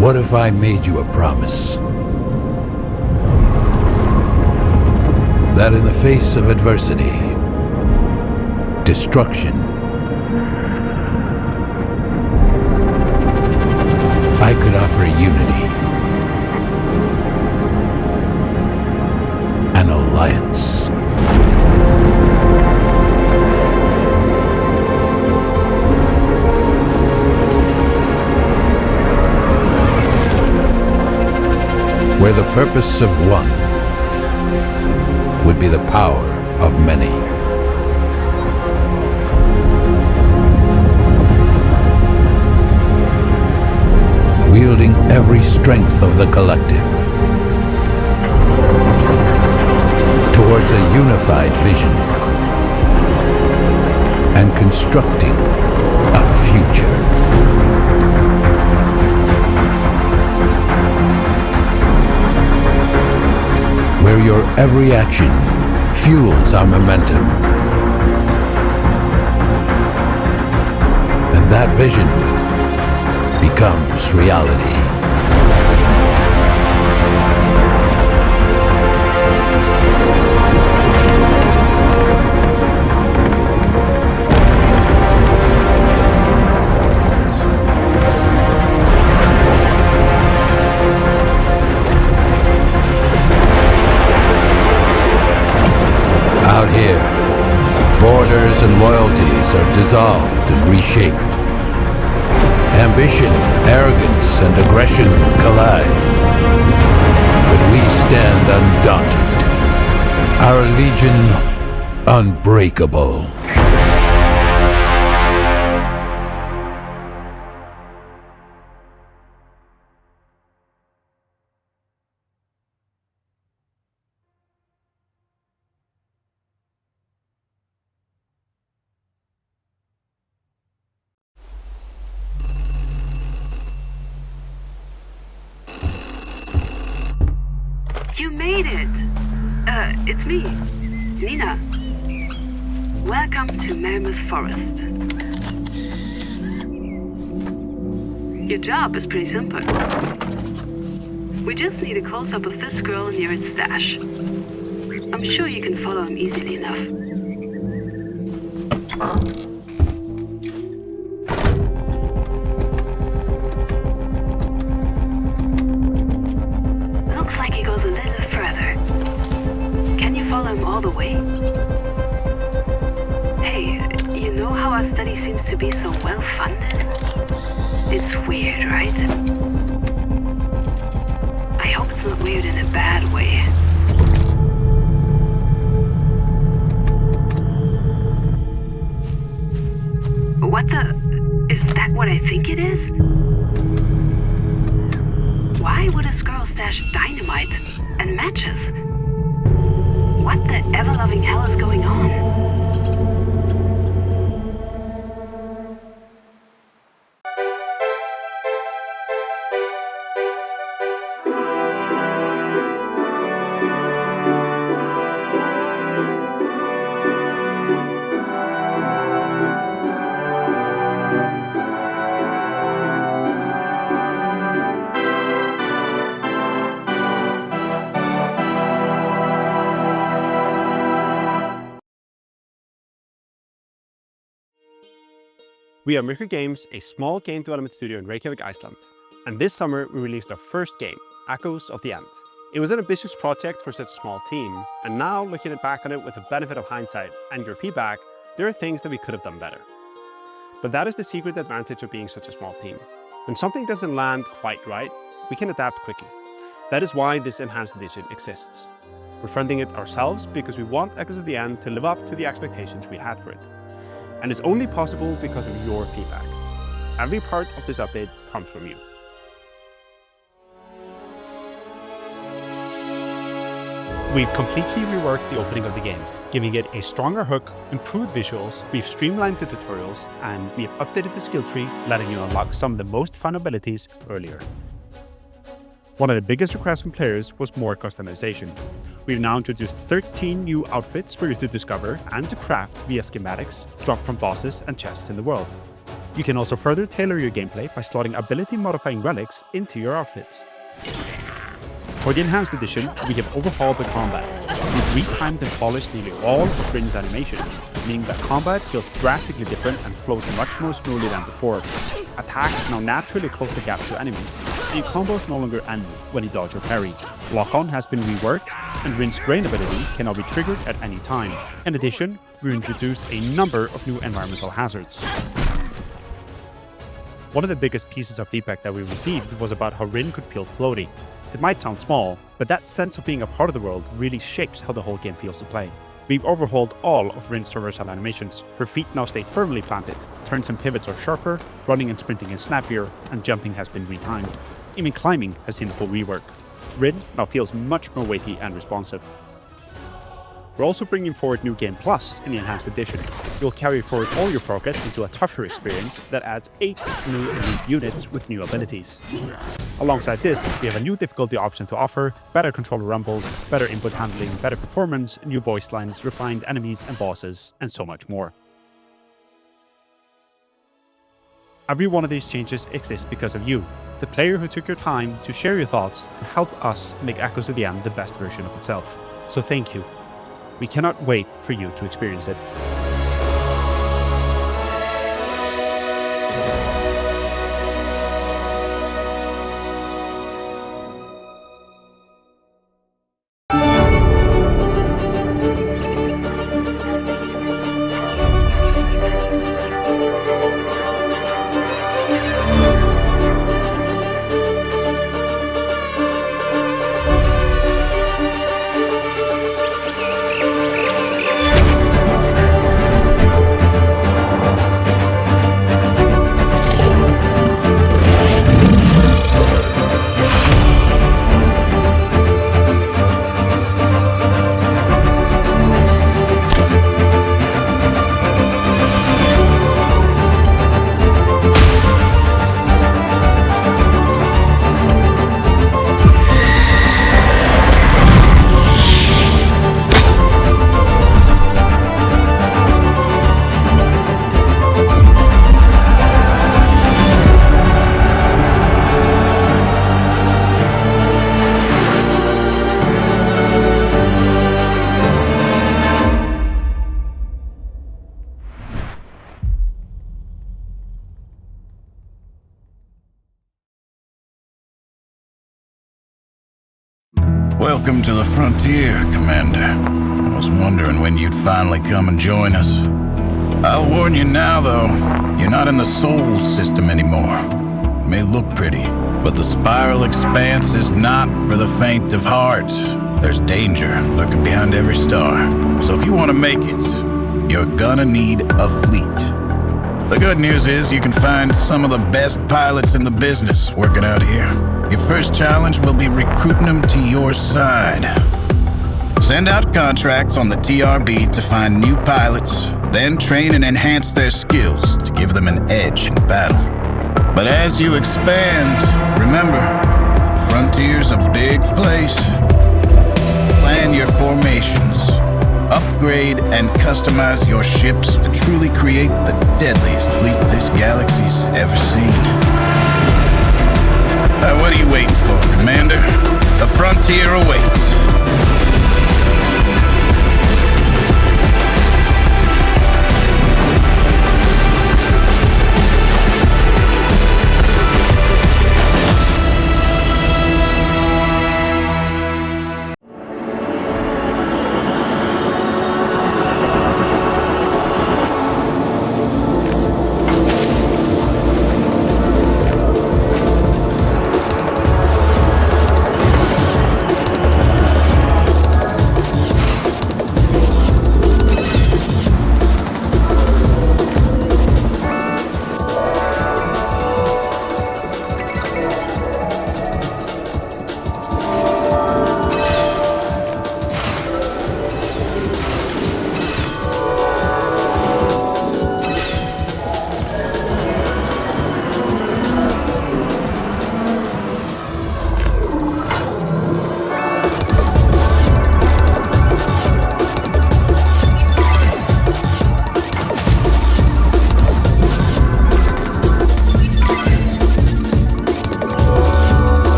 What if I made you a promise? That in the face of adversity, destruction, I could offer unity, an alliance. Where the purpose of one would be the power of many. Wielding every strength of the collective towards a unified vision and constructing a future. Where your every action fuels our momentum. And that vision becomes reality. Out here, borders and loyalties are dissolved and reshaped. Ambition, arrogance, and aggression collide. But we stand undaunted, our legion unbreakable. You made it! It's me, Nina. Welcome to Mammoth Forest. Your job is pretty simple. We just need a close-up of this girl near its stash. I'm sure you can follow him easily enough. Looks like he goes a little further. Can you follow him all the way? Hey, you know how our study seems to be so well-funded? It's weird, right? I hope it's not weird in a bad way. What the... Is that what I think it is? Why would a girl stash dynamite and matches? What the ever-loving hell is going on? We are Mirka Games, a small game development studio in Reykjavik, Iceland. And this summer we released our first game, Echoes of the End. It was an ambitious project for such a small team, and now looking back on it with the benefit of hindsight and your feedback, there are things that we could have done better. But that is the secret advantage of being such a small team. When something doesn't land quite right, we can adapt quickly. That is why this enhanced edition exists. We're funding it ourselves because we want Echoes of the End to live up to the expectations we had for it. And it's only possible because of your feedback. Every part of this update comes from you. We've completely reworked the opening of the game, giving it a stronger hook, improved visuals, we've streamlined the tutorials, and we've updated the skill tree, letting you unlock some of the most fun abilities earlier. One of the biggest requests from players was more customization. We've now introduced 13 new outfits for you to discover and to craft via schematics dropped from bosses and chests in the world. You can also further tailor your gameplay by slotting ability-modifying relics into your outfits. For the Enhanced Edition, we have overhauled the combat. We've retimed and polished nearly all of Rin's animations, meaning that combat feels drastically different and flows much more smoothly than before. Attacks now naturally close the gap to enemies, and your combos no longer end when you dodge or parry. Lock-on has been reworked, and Rin's Drain ability can now be triggered at any time. In addition, we introduced a number of new environmental hazards. One of the biggest pieces of feedback that we received was about how Rin could feel floaty. It might sound small, but that sense of being a part of the world really shapes how the whole game feels to play. We've overhauled all of Rin's traversal animations. Her feet now stay firmly planted, turns and pivots are sharper, running and sprinting is snappier, and jumping has been retimed. Even climbing has seen a full rework. Rin now feels much more weighty and responsive. We're also bringing forward New Game Plus in the Enhanced Edition. You'll carry forward all your progress into a tougher experience that adds 8 new elite units with new abilities. Alongside this, we have a new difficulty option to offer, better controller rumbles, better input handling, better performance, new voice lines, refined enemies and bosses, and so much more. Every one of these changes exists because of you, the player who took your time to share your thoughts and help us make Echoes of the End the best version of itself. So thank you. We cannot wait for you to experience it. Welcome to the frontier, Commander. I was wondering when you'd finally come and join us. I'll warn you now, though, you're not in the Sol system anymore. It may look pretty, but the spiral expanse is not for the faint of heart. There's danger lurking behind every star. So if you want to make it, you're gonna need a fleet. The good news is you can find some of the best pilots in the business working out here. Your first challenge will be recruiting them to your side. Send out contracts on the TRB to find new pilots, then train and enhance their skills to give them an edge in battle. But as you expand, remember, the frontier's a big place. Plan your formations, upgrade and customize your ships to truly create the deadliest fleet this galaxy's ever seen. What are you waiting for, Commander? The frontier awaits.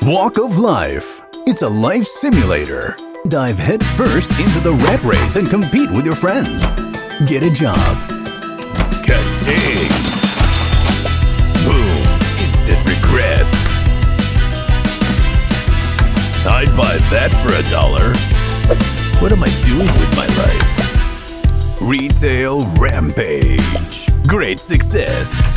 Walk of Life. It's a life simulator. Dive headfirst into the rat race and compete with your friends. Get a job. Ka-ting! Boom! Instant regret. I'd buy that for $1. What am I doing with my life? Retail rampage. Great success.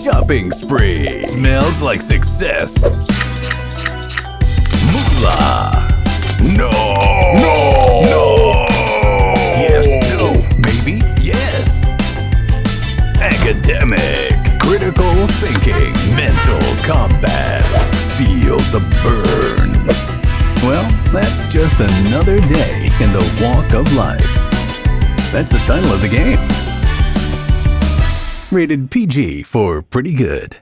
Shopping spree. Smells like success. Moolah. No! No! No! Yes, no, maybe, yes. Academic. Critical thinking. Mental combat. Feel the burn. Well, that's just another day in the walk of life. That's the title of the game. Rated PG for pretty good.